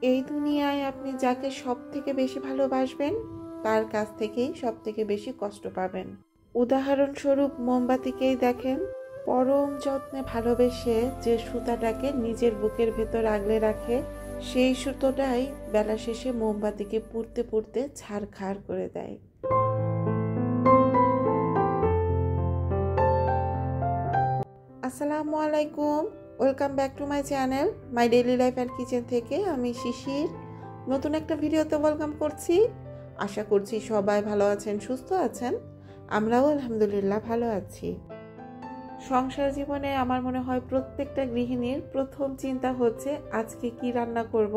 এই দুনিয়ায় আপনি যাকে সবথেকে বেশি ভালোবাসবেন তার কাছ থেকেই সবথেকে বেশি কষ্ট পাবেন। উদাহরণস্বরূপ মোমবাতিকেই দেখেন, পরম যত্নে ভালোবেসে যে সুতাটাকে নিজের বুকের ভেতর আগলে রাখে, সেই সুতোটাই বেলা শেষে মোমবাতিকে পুড়তে পুড়তে ছারখার করে দেয়। আসসালামু আলাইকুম, welcome back to my channel my daily life and kitchen থেকে আমি শিশির নতুন একটা ভিডিওতে ওয়েলকাম করছি। আশা করছি সবাই ভালো আছেন, সুস্থ আছেন। আমরাও আলহামদুলিল্লাহ ভালো আছি। সংসার জীবনে আমার মনে হয় প্রত্যেকটা গৃহিণীর প্রথম চিন্তা হচ্ছে আজকে কি রান্না করব।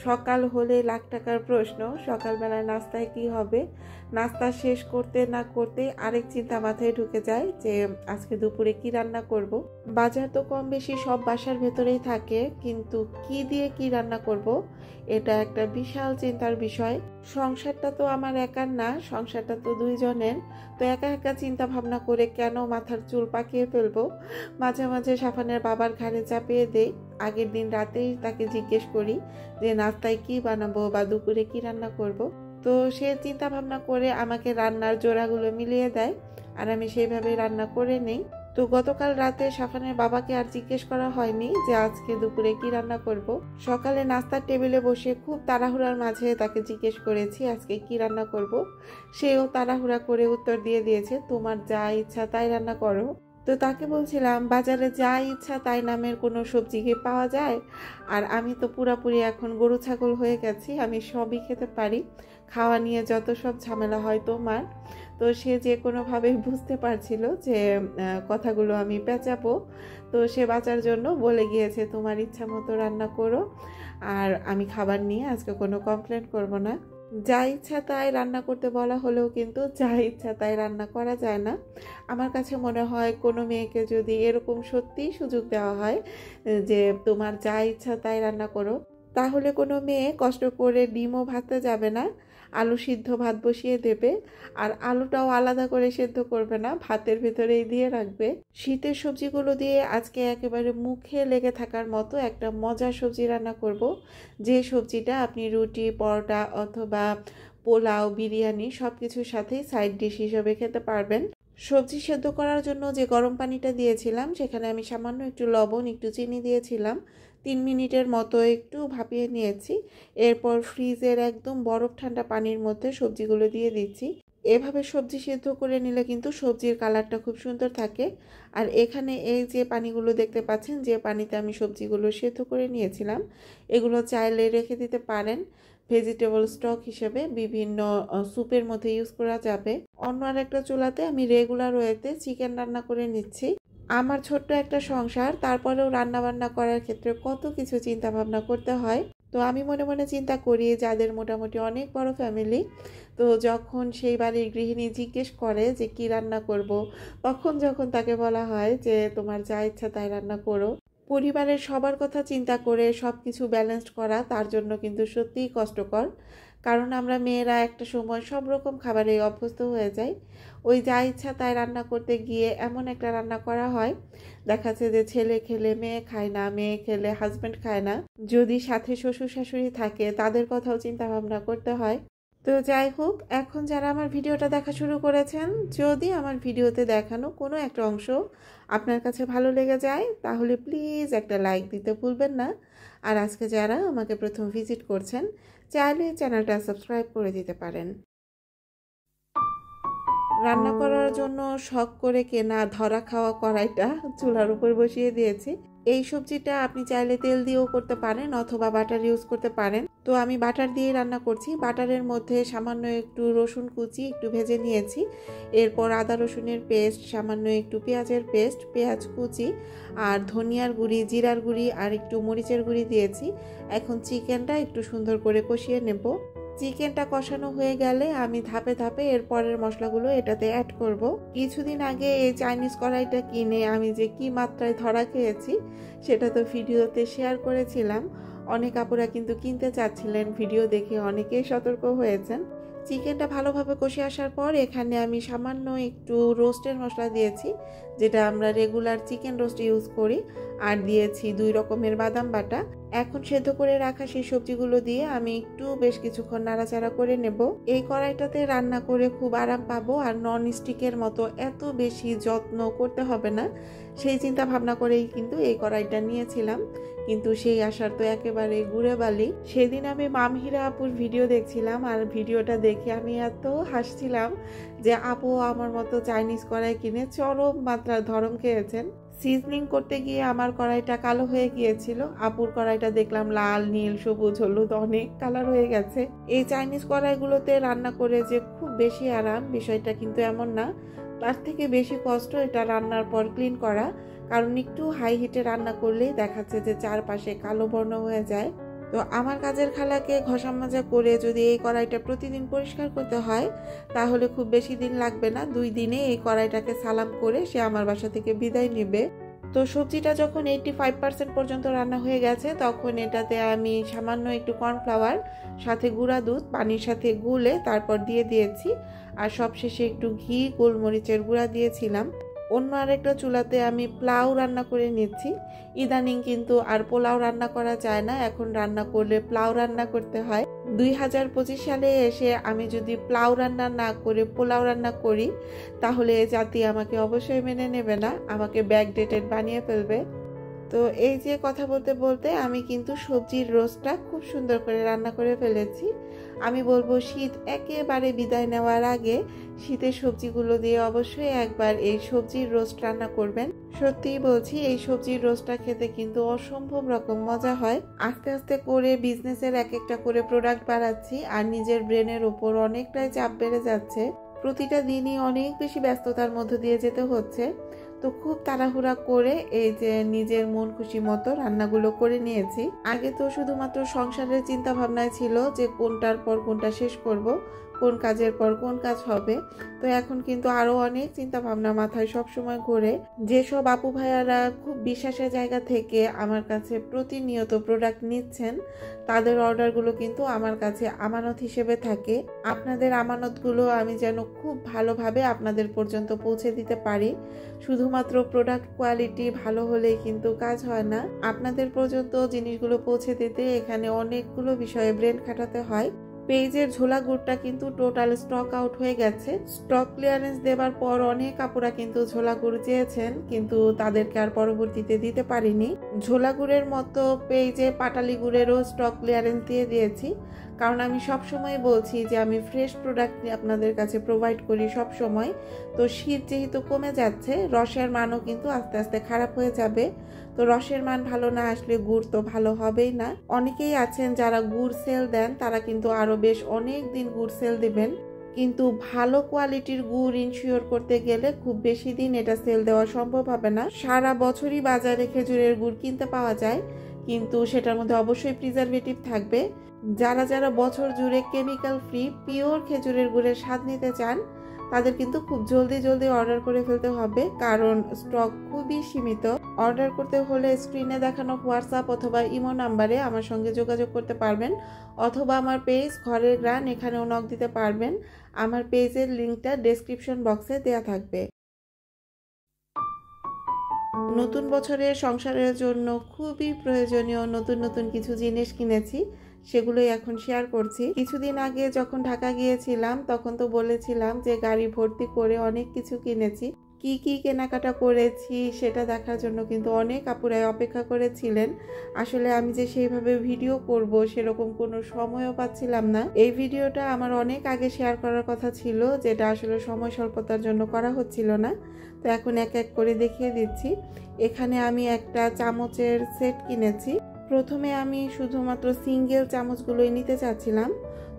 সকাল হলে লাখ টাকার প্রশ্ন, সকালবেলায় নাস্তায় কি হবে। নাস্তা শেষ করতে না করতে আরেক চিন্তা মাথায় ঢুকে যায় যে আজকে দুপুরে কি রান্না করব। বাজার তো কম বেশি সব বাসার ভেতরেই থাকে, কিন্তু কি দিয়ে কি রান্না করব এটা একটা বিশাল চিন্তার বিষয়। সংসারটা তো আমার একার না, সংসারটা তো দুইজনের। তো একা একা চিন্তা ভাবনা করে কেন মাথার চুল পাকিয়ে ফেলবো। মাঝে মাঝে সাফানের বাবার ঘাড়ে চাপিয়ে দেই। আগের দিন রাতেই তাকে জিজ্ঞেস করি যে নাস্তায় কি বানাবো বা দুপুরে কি রান্না করব। তো সে চিন্তা ভাবনা করে আমাকে রান্নার জোড়াগুলো মিলিয়ে দেয়, আর আমি সেইভাবে রান্না করে নেই। তো গতকাল রাতে সাফানের বাবাকে আর জিজ্ঞেস করা হয়নি যে আজকে দুপুরে কি রান্না করব। সকালে নাস্তার টেবিলে বসে খুব তাড়াহুড়ার মাঝে তাকে জিজ্ঞেস করেছি আজকে কি রান্না করব। সেও তাড়াহুড়া করে উত্তর দিয়ে দিয়েছে, তোমার যা ইচ্ছা তাই রান্না করো। তো তাকে বলছিলাম বাজারে যা ইচ্ছা তাই নামের কোনো সবজি কি পাওয়া যায়? আর আমি তো পুরাপুরি এখন গরু ছাগল হয়ে গেছি, আমি সবই খেতে পারি। খাওয়া নিয়ে যত সব ঝামেলা হয় তোমার। তো সে যে কোনোভাবেই বুঝতে পারছিল যে কথাগুলো আমি পেঁচাবো। তো সে বাঁচার জন্য বলে গিয়েছে তোমার ইচ্ছা মতো রান্না করো, আর আমি খাবার নিয়ে আজকে কোনো কমপ্লেন করব না। যা ইচ্ছা তাই রান্না করতে বলা হলেও কিন্তু যা ইচ্ছা তাই রান্না করা যায় না। আমার কাছে মনে হয় কোনো মেয়েকে যদি এরকম সত্যিই সুযোগ দেওয়া হয় যে তোমার যা ইচ্ছা তাই রান্না করো, তাহলে কোনো মেয়ে কষ্ট করে ডিমও ভাজতে যাবে না, আলু সিদ্ধ ভাত বসিয়ে দেবে, আর আলুটাও আলাদা করে সেদ্ধ করবে না, ভাতের ভেতরেই দিয়ে রাখবে। শীতের সবজিগুলো দিয়ে আজকে একেবারে মুখে লেগে থাকার মতো একটা মজার সবজি রান্না করব, যে সবজিটা আপনি রুটি, পরোটা অথবা পোলাও, বিরিয়ানি সব কিছুর সাথেই সাইড ডিশ হিসেবে খেতে পারবেন। সবজি সেদ্ধ করার জন্য যে গরম পানিটা দিয়েছিলাম সেখানে আমি সামান্য একটু লবণ, একটু চিনি দিয়েছিলাম। 3 মিনিটের মতো একটু ভাপিয়ে নিয়েছি। এরপর ফ্রিজের একদম বরফ ঠান্ডা পানির মধ্যে সবজিগুলো দিয়ে দিচ্ছি। এভাবে সবজি সেদ্ধ করে নিলে কিন্তু সবজির কালারটা খুব সুন্দর থাকে। আর এখানে এই যে পানিগুলো দেখতে পাচ্ছেন, যে পানিতে আমি সবজিগুলো সেদ্ধ করে নিয়েছিলাম, এগুলো চাইলে রেখে দিতে পারেন ভেজিটেবল স্টক হিসেবে, বিভিন্ন স্যুপের মধ্যে ইউজ করা যাবে। অন্য আরেকটা চুলাতে আমি রেগুলার ওয়েতে চিকেন রান্না করে নিচ্ছি। আমার ছোট্ট একটা সংসার, তারপরেও রান্না বান্না করার ক্ষেত্রে কত কিছু চিন্তা ভাবনা করতে হয়। তো আমি মনে মনে চিন্তা করি যাদের মোটামুটি অনেক বড় ফ্যামিলি, তো যখন সেই বাড়ির গৃহিণী জিজ্ঞেস করে যে কি রান্না করব, তখন যখন তাকে বলা হয় যে তোমার যা ইচ্ছা তাই রান্না করো, পরিবারের সবার কথা চিন্তা করে সব কিছু ব্যালেন্সড করা তার জন্য কিন্তু সত্যিই কষ্টকর। কারণ আমরা মেয়েরা একটা সময় সব রকম খাবারে অভ্যস্ত হয়ে যাই। ওই যা ইচ্ছা তাই রান্না করতে গিয়ে এমন একটা রান্না করা হয়, দেখাচ্ছে যে ছেলে খেলে মেয়ে খায় না, মেয়ে খেলে হাজব্যান্ড খায় না। যদি সাথে শ্বশুর শাশুড়ি থাকে তাদের কথাও চিন্তা ভাবনা করতে হয়। তো যাই হোক, এখন যারা আমার ভিডিওটা দেখা শুরু করেছেন, যদি আমার ভিডিওতে দেখানো কোনো একটা অংশ আপনার কাছে ভালো লেগে যায় তাহলে প্লিজ একটা লাইক দিতে ভুলবেন না। আর আজকে যারা আমাকে প্রথম ভিজিট করছেন, চাইলে চ্যানেলটা সাবস্ক্রাইব করে দিতে পারেন। রান্না করার জন্য শখ করে কেনা ধরা খাওয়া কড়াইটা চুলার উপর বসিয়ে দিয়েছি। এই সবজিটা আপনি চাইলে তেল দিয়েও করতে পারেন অথবা বাটার ইউজ করতে পারেন। তো আমি বাটার দিয়ে রান্না করছি। বাটারের মধ্যে সামান্য একটু রসুন কুচি একটু ভেজে নিয়েছি। এরপর আদা রসুনের পেস্ট, সামান্য একটু পেঁয়াজের পেস্ট, পেঁয়াজ কুচি আর ধনিয়ার গুঁড়ি, জিরার গুঁড়ি আর একটু মরিচের গুঁড়ি দিয়েছি। এখন চিকেনটা একটু সুন্দর করে কষিয়ে নেব। চিকেনটা কষানো হয়ে গেলে আমি ধাপে ধাপে এরপরের মশলাগুলো এটাতে অ্যাড করব। কিছুদিন আগে এই চাইনিজ কড়াইটা কিনে আমি যে কি মাত্রায় ধরা খেয়েছি সেটা তো ভিডিওতে শেয়ার করেছিলাম। অনেক আপুরা কিন্তু কিনতে চাচ্ছিলেন, ভিডিও দেখে অনেকেই সতর্ক হয়েছেন। চিকেনটা ভালোভাবে কষে আসার পর এখানে আমি সামান্য একটু রোস্টের মশলা দিয়েছি, যেটা আমরা রেগুলার চিকেন রোস্ট ইউজ করি, আর দিয়েছি 2 রকমের বাদাম বাটা। এখন সেদ্ধ করে রাখা সেই সবজিগুলো দিয়ে আমি একটু বেশ কিছুক্ষণ নাড়াচাড়া করে নেব। এই কড়াইটাতে রান্না করে খুব আরাম পাবো, আর নন স্টিকের মতো এত বেশি যত্ন করতে হবে না, সেই চিন্তা ভাবনা করেই কিন্তু এই কড়াইটা নিয়েছিলাম। কিন্তু সেই আশার তো একেবারে ঘুরে বালি। সেদিন আমি মামহিরা আপুর ভিডিও দেখছিলাম, আর ভিডিওটা দেখে আমি এত হাসছিলাম যে আপু আমার মতো চাইনিজ কড়াই কিনে চরম মাত্রার ধরম খেয়েছেন। সিজনিং করতে গিয়ে আমার কড়াইটা কালো হয়ে গিয়েছিল, আপুর কড়াইটা দেখলাম লাল, নীল, সবুজ, হলুদ অনেক কালার হয়ে গেছে। এই চাইনিজ কড়াইগুলোতে রান্না করে যে খুব বেশি আরাম, বিষয়টা কিন্তু এমন না। তার থেকে বেশি কষ্ট এটা রান্নার পর ক্লিন করা, কারণ একটু হাই হিটে রান্না করলেই দেখাচ্ছে যে চারপাশে কালো বর্ণ হয়ে যায়। তো আমার কাজের খালাকে ঘষা মাজা করে যদি এই কড়াইটা প্রতিদিন পরিষ্কার করতে হয়, তাহলে খুব বেশি দিন লাগবে না, 2 দিনে এই কড়াইটাকে সালাম করে সে আমার বাসা থেকে বিদায় নেবে। তো সবজিটা যখন 85% পর্যন্ত রান্না হয়ে গেছে, তখন এটাতে আমি সামান্য একটু কর্নফ্লাওয়ার সাথে গুঁড়া দুধ পানির সাথে গুলে তারপর দিয়ে দিয়েছি, আর সবশেষে একটু ঘি, গোলমরিচের গুঁড়া দিয়েছিলাম। অন্য আরেকটা চুলাতে আমি পোলাও রান্না করে নিচ্ছি। ইদানিং কিন্তু আর পোলাও রান্না করা যায় না, এখন রান্না করলে পোলাও রান্না করতে হয়। 2025 সালে এসে আমি যদি পোলাও রান্না না করে পোলাও রান্না করি, তাহলে জাতি আমাকে অবশ্যই মেনে নেবে না, আমাকে ব্যাকডেটেড বানিয়ে ফেলবে। তো এই যে কথা বলতে বলতে আমি কিন্তু সবজির রোস্টটা খুব সুন্দর করে রান্না করে ফেলেছি। আমি বলবো শীত একেবারে বিদায় নেওয়ার আগে শীতের সবজিগুলো দিয়ে অবশ্যই একবার এই সবজির রোস্ট রান্না করবেন। সত্যিই বলছি, এই সবজির রোস্টটা খেতে কিন্তু অসম্ভব রকম মজা হয়। আস্তে আস্তে করে বিজনেসের এক একটা করে প্রোডাক্ট বাড়াচ্ছি, আর নিজের ব্রেনের উপর অনেকটাই চাপ বেড়ে যাচ্ছে। প্রতিটা দিনই অনেক বেশি ব্যস্ততার মধ্য দিয়ে যেতে হচ্ছে। তো খুব তাড়াহুড়া করে এই যে নিজের মন খুশি মতো রান্নাগুলো করে নিয়েছি। আগে তো শুধুমাত্র সংসারের চিন্তা ভাবনায় ছিল যে কোনটার পর কোনটা শেষ করব, কোন কাজের পর কোন কাজ হবে। তো এখন কিন্তু আরো অনেক চিন্তা ভাবনা মাথায় সবসময় ঘোরে। যেসব আপু ভাইয়ারা খুব বিশ্বাসের জায়গা থেকে আমার কাছে প্রতিনিয়ত প্রোডাক্ট নিচ্ছেন, তাদের অর্ডারগুলো কিন্তু আমার কাছে আমানত হিসেবে থাকে। আপনাদের আমানতগুলো আমি যেন খুব ভালোভাবে আপনাদের পর্যন্ত পৌঁছে দিতে পারি। শুধুমাত্র প্রোডাক্ট কোয়ালিটি ভালো হলেই কিন্তু কাজ হয় না, আপনাদের পর্যন্ত জিনিসগুলো পৌঁছে দিতে এখানে অনেকগুলো বিষয়ে ব্রেন খাটাতে হয়। পেজের ঝোলা গুড়টা কিন্তু টোটাল স্টক আউট হয়ে গেছে। স্টক ক্লিয়ারেন্স দেবার পর অনেক কাপড়া কিন্তু ঝোলা গুড় চেয়েছেন, কিন্তু তাদেরকে আর পরবর্তীতে দিতে পারিনি। ঝোলা গুড়ের মতো পেজে পাটালি গুড়েরও স্টক ক্লিয়ারেন্স দিয়ে দিয়েছি, কারণ আমি সব সময় বলছি যে আমি ফ্রেশ প্রোডাক্ট আপনাদের কাছে প্রোভাইড করি সব সময়। তো শীত যেহেতু কমে যাচ্ছে, রসের মানও কিন্তু আস্তে আস্তে খারাপ হয়ে যাবে। তো রসের মান ভালো না আসলে গুড় তো ভালো হবেই না। অনেকেই আছেন যারা গুড় সেল দেন, তারা কিন্তু আরো বেশ অনেক দিন গুড় সেল দিবেন, কিন্তু ভালো কোয়ালিটির গুড় ইনশিওর করতে গেলে খুব বেশি দিন এটা সেল দেওয়া সম্ভব হবে না। সারা বছরই বাজারে খেজুরের গুড় কিনতে পাওয়া যায়, কিন্তু সেটার মধ্যে অবশ্যই প্রিজারভেটিভ থাকবে। যারা যারা বছর জুড়ে কেমিক্যাল ফ্রি পিওর খেজুরের গুড়ের স্বাদ নিতে চান, তাদের কিন্তু খুব জলদি জলদি অর্ডার করে ফেলতে হবে, কারণ স্টক খুবই সীমিত। অর্ডার করতে হলে স্ক্রিনে দেখানো হোয়াটসঅ্যাপ অথবা ইমো নাম্বারে আমার সঙ্গে যোগাযোগ করতে পারবেন, অথবা আমার পেজ ঘরের গ্রান, এখানেও নক দিতে পারবেন। আমার পেজের লিঙ্কটা ডেসক্রিপশন বক্সে দেওয়া থাকবে। নতুন বছরের সংসারের জন্য খুবই প্রয়োজনীয় নতুন নতুন কিছু জিনিস কিনেছি, সেগুলোই এখন শেয়ার করছি। কিছুদিন আগে যখন ঢাকা গিয়েছিলাম, তখন তো বলেছিলাম যে গাড়ি ভর্তি করে অনেক কিছু কিনেছি। কি কি কেনাকাটা করেছি সেটা দেখার জন্য কিন্তু অনেক আপুরাই অপেক্ষা করেছিলেন। আসলে আমি যে সেইভাবে ভিডিও করব সেরকম কোনো সময়ও পাচ্ছিলাম না। এই ভিডিওটা আমার অনেক আগে শেয়ার করার কথা ছিল, যেটা আসলে সময় স্বল্পতার জন্য করা হচ্ছিল না। তো এখন এক এক করে দেখিয়ে দিচ্ছি। এখানে আমি একটা চামচের সেট কিনেছি। প্রথমে আমি শুধুমাত্র সিঙ্গেল চামচগুলোই নিতে চাচ্ছিলাম,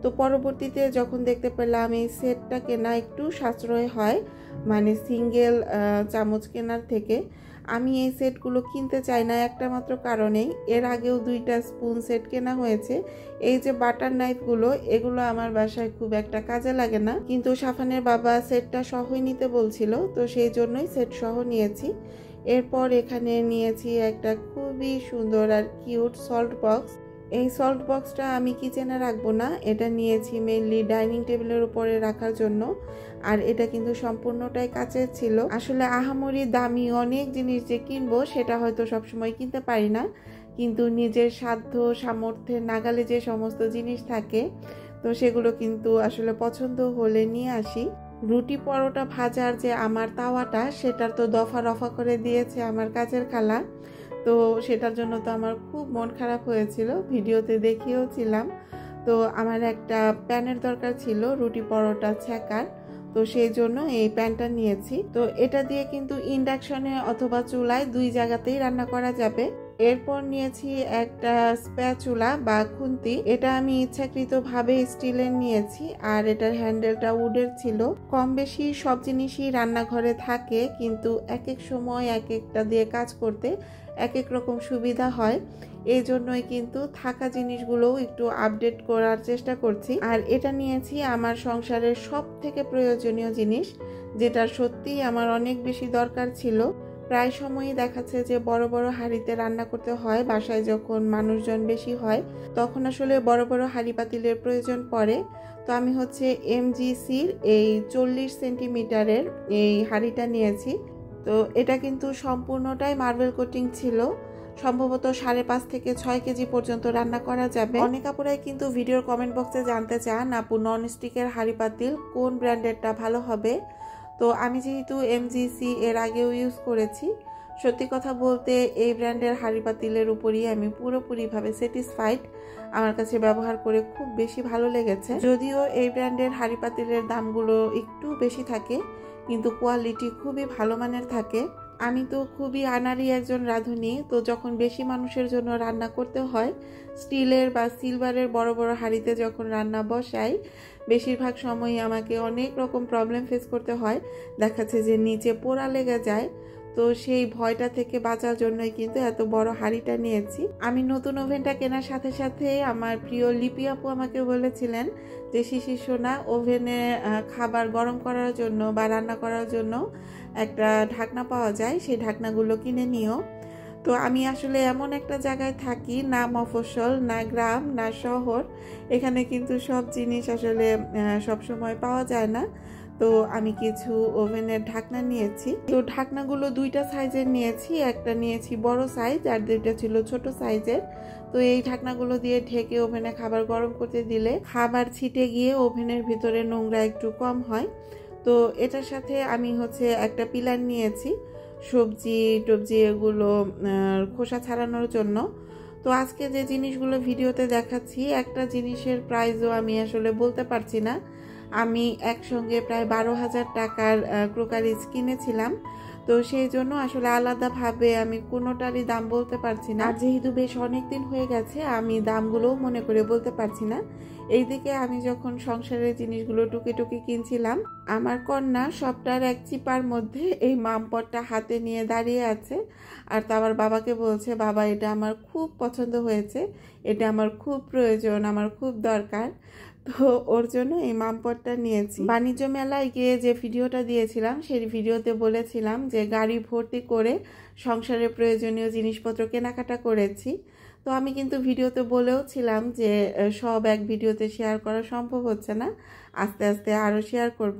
তো পরবর্তীতে যখন দেখতে পেলাম এই সেটটা কেনা একটু সাশ্রয় হয়, মানে সিঙ্গেল চামচ কেনার থেকে, আমি এই সেটগুলো কিনতে চাই না একটা মাত্র কারণেই। এর আগেও 2টা স্পুন সেট কেনা হয়েছে। এই যে বাটার নাইফগুলো, এগুলো আমার বাসায় খুব একটা কাজে লাগে না, কিন্তু সাফানের বাবা সেটটা সহই নিতে বলছিল, তো সেই জন্যই সেট সহ নিয়েছি। এরপর এখানে নিয়েছি একটা খুবই সুন্দর আর কিউট সল্ট বক্স। এই সল্ট বক্সটা আমি কিচেনে রাখবো না, এটা নিয়েছি মেইনলি ডাইনিং টেবিলের উপরে রাখার জন্য। আর এটা কিন্তু সম্পূর্ণটাই কাচের ছিল। আসলে আহামরি দামি অনেক জিনিস যে কিনবো সেটা হয়তো সবসময় কিনতে পারি না, কিন্তু নিজের সাধ্য সামর্থ্যের নাগালে যে সমস্ত জিনিস থাকে তো সেগুলো কিন্তু আসলে পছন্দ হলে নিয়ে আসি। রুটি পরোটা ভাজার যে আমার তাওয়াটা সেটার তো দফা রফা করে দিয়েছে আমার কাজের খালা। তো সেটার জন্য তো আমার খুব মন খারাপ হয়েছিল, ভিডিওতে দেখিয়েওছিলাম। তো আমার একটা প্যানের দরকার ছিল রুটি পরোটা ছেঁকার, তো সেই জন্য এই প্যানটা নিয়েছি। তো এটা দিয়ে কিন্তু ইন্ডাকশনে অথবা চুলায় দুই জায়গাতেই রান্না করা যাবে। এরপর নিয়েছি একটা স্প্যাচুলা বা খুন্তি, এটা আমি ইচ্ছাকৃতভাবে স্টিলের নিয়েছি আর এটার হ্যান্ডেলটা উডের ছিল। কম বেশি সব জিনিসই রান্নাঘরে থাকে, কিন্তু এক এক সময় এক একটা দিয়ে কাজ করতে এক এক রকম সুবিধা হয়, এই জন্যই কিন্তু থাকা জিনিসগুলোও একটু আপডেট করার চেষ্টা করছি। আর এটা নিয়েছি আমার সংসারের সব থেকে প্রয়োজনীয় জিনিস, যেটা সত্যিই আমার অনেক বেশি দরকার ছিল। প্রায় সময়ই দেখাচ্ছে যে বড় বড় হাঁড়িতে রান্না করতে হয়, বাসায় যখন মানুষজন বেশি হয় তখন আসলে বড় বড় হাঁড়ি পাতিলের প্রয়োজন পড়ে। তো আমি হচ্ছে এমজিসির এই 40 সেন্টিমিটারের এই হাঁড়িটা নিয়েছি। তো এটা কিন্তু সম্পূর্ণটাই মার্বেল কোটিং ছিল, সম্ভবত 5.5 থেকে 6 কেজি পর্যন্ত রান্না করা যাবে। অনেক আপুরাই কিন্তু ভিডিওর কমেন্ট বক্সে জানতে চান আপু ননস্টিকের হাঁড়ি পাতিল কোন ব্র্যান্ডেরটা ভালো হবে। তো আমি যেহেতু এমজিসি এর আগেও ইউজ করেছি, সত্যি কথা বলতে এই ব্র্যান্ডের হাঁড়ি পাতিলের উপরই আমি পুরোপুরিভাবে স্যাটিসফাইড। আমার কাছে ব্যবহার করে খুব বেশি ভালো লেগেছে। যদিও এই ব্র্যান্ডের হাঁড়ি পাতিলের দামগুলো একটু বেশি থাকে, কিন্তু কোয়ালিটি খুবই ভালো মানের থাকে। আমি তো খুবই আনাড়ি একজন রাঁধুনি, তো যখন বেশি মানুষের জন্য রান্না করতে হয় স্টিলের বা সিলভারের বড় বড় হাঁড়িতে যখন রান্না বসাই, বেশিরভাগ সময়ই আমাকে অনেক রকম প্রবলেম ফেস করতে হয়। দেখাচ্ছে যে নিচে পোড়া লেগে যায়, তো সেই ভয়টা থেকে বাঁচার জন্যই কিন্তু এত বড় হাঁড়িটা নিয়েছি। আমি নতুন ওভেনটা কেনার সাথে সাথে আমার প্রিয় লিপি আপু আমাকে বলেছিলেন যে শিশির সোনা, ওভেনে খাবার গরম করার জন্য বা রান্না করার জন্য একটা ঢাকনা পাওয়া যায়, সেই ঢাকনাগুলো কিনে নিও। তো আমি আসলে এমন একটা জায়গায় থাকি, না মফস্বল না গ্রাম না শহর, এখানে কিন্তু সব জিনিস আসলে সব সময় পাওয়া যায় না। তো আমি কিছু ওভেনের ঢাকনা নিয়েছি। তো ঢাকনাগুলো দুইটা সাইজের নিয়েছি, একটা নিয়েছি বড় সাইজ আর দুইটা ছিল ছোট সাইজের। তো এই ঢাকনাগুলো দিয়ে ঢেকে ওভেনে খাবার গরম করতে দিলে খাবার ছিটে গিয়ে ওভেনের ভিতরে নোংরা একটু কম হয়। তো এটার সাথে আমি হচ্ছে একটা পিলার নিয়েছি সবজি টবজি এগুলো খোসা ছাড়ানোর জন্য। তো আজকে যে জিনিসগুলো ভিডিওতে দেখাচ্ছি একটা জিনিসের প্রাইসও আমি আসলে বলতে পারছি না। আমি একসঙ্গে প্রায় 12,000 টাকার ক্রোকারিজ কিনেছিলাম, তো সেই জন্য আসলে আলাদাভাবে আমি কোনোটারই দাম বলতে পারছি না। আর যেহেতু বেশ অনেক দিন হয়ে গেছে আমি দামগুলোও মনে করে বলতে পারছি না। এইদিকে আমি যখন সংসারের জিনিসগুলো টুকি টুকি কিনছিলাম, আমার কন্যা সবটার এক চিপার মধ্যে এই মামপটটা হাতে নিয়ে দাঁড়িয়ে আছে, আর তো আমার বাবাকে বলছে বাবা এটা আমার খুব পছন্দ হয়েছে, এটা আমার খুব প্রয়োজন, আমার খুব দরকার। তো ওর জন্য এই মামপটটা নিয়েছি। বাণিজ্য মেলায় গিয়ে যে ভিডিওটা দিয়েছিলাম সেই ভিডিওতে বলেছিলাম যে গাড়ি ভর্তি করে সংসারের প্রয়োজনীয় জিনিসপত্র কেনাকাটা করেছি। তো আমি কিন্তু ভিডিওতে বলেও ছিলাম যে সব এক ভিডিওতে শেয়ার করা সম্ভব হচ্ছে না, আস্তে আস্তে আরও শেয়ার করব।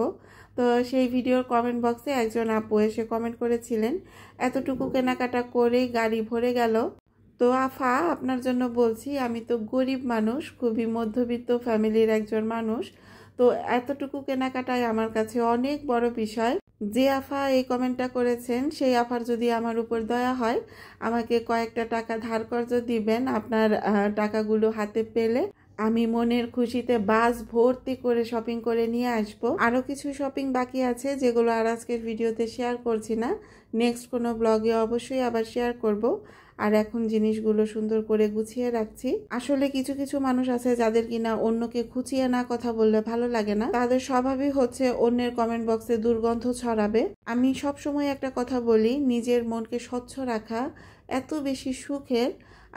তো সেই ভিডিওর কমেন্ট বক্সে একজন আপু এসে কমেন্ট করেছিলেন এতটুকু কেনাকাটা করেই গাড়ি ভরে গেল। তো আফা আপনার জন্য বলছি, আমি তো গরিব মানুষ, খুবই মধ্যবিত্ত ফ্যামিলির একজন মানুষ, তো এতটুকু কেনাকাটাই আমার কাছে অনেক বড় বিষয়। যে আফা এই কমেন্টটা করেছেন সেই আফার যদি আমার উপর দয়া হয় আমাকে কয়েকটা টাকা ধার কর্জ দিবেন, আপনার টাকাগুলো হাতে পেলে আমি মনের খুশিতে বাস ভর্তি করে শপিং করে নিয়ে আসব। আরও কিছু শপিং বাকি আছে যেগুলো আর আজকের ভিডিওতে শেয়ার করছি না, নেক্সট কোনো ব্লগে অবশ্যই আবার শেয়ার করব। আর এখন জিনিসগুলো সুন্দর করে গুছিয়ে রাখছি। আসলে কিছু কিছু মানুষ আছে যাদের কিনা অন্যকে খুঁচিয়ে না কথা বললে ভালো লাগে না, তাদের স্বভাবই হচ্ছে অন্যের কমেন্ট বক্সে দুর্গন্ধ ছড়াবে। আমি সব সময় একটা কথা বলি, নিজের মনকে স্বচ্ছ রাখা এত বেশি সুখের।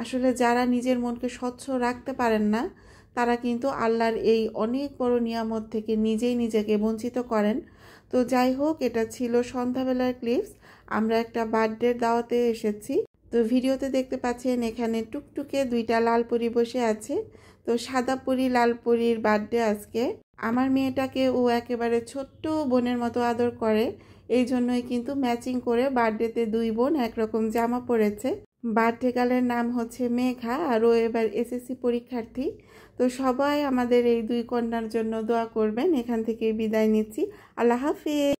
আসলে যারা নিজের মনকে স্বচ্ছ রাখতে পারেন না তারা কিন্তু আল্লাহর এই অনেক বড় নিয়ামত থেকে নিজেই নিজেকে বঞ্চিত করেন। তো যাই হোক, এটা ছিল সন্ধ্যাবেলার ক্লিপস। আমরা একটা বার্থডের দাওয়াতে এসেছি। তো ভিডিওতে দেখতে পাচ্ছেন এখানে টুকটুকে দুইটা লাল পরি বসে আছে। তো সাদা পরি লাল পরির বার্থডে আজকে। আমার মেয়েটাকে ও একেবারে ছোট্ট বোনের মতো আদর করে, এই জন্যই কিন্তু ম্যাচিং করে বার্থডেতে দুই বোন একরকম জামা পরেছে। বার্থডে গার্লের নাম হচ্ছে মেঘা, আর ও এবার এসএসসি পরীক্ষার্থী। তো সবাই আমাদের এই দুই কন্যার জন্য দোয়া করবেন। এখান থেকে বিদায় নিচ্ছি। আল্লাহ হাফিজ।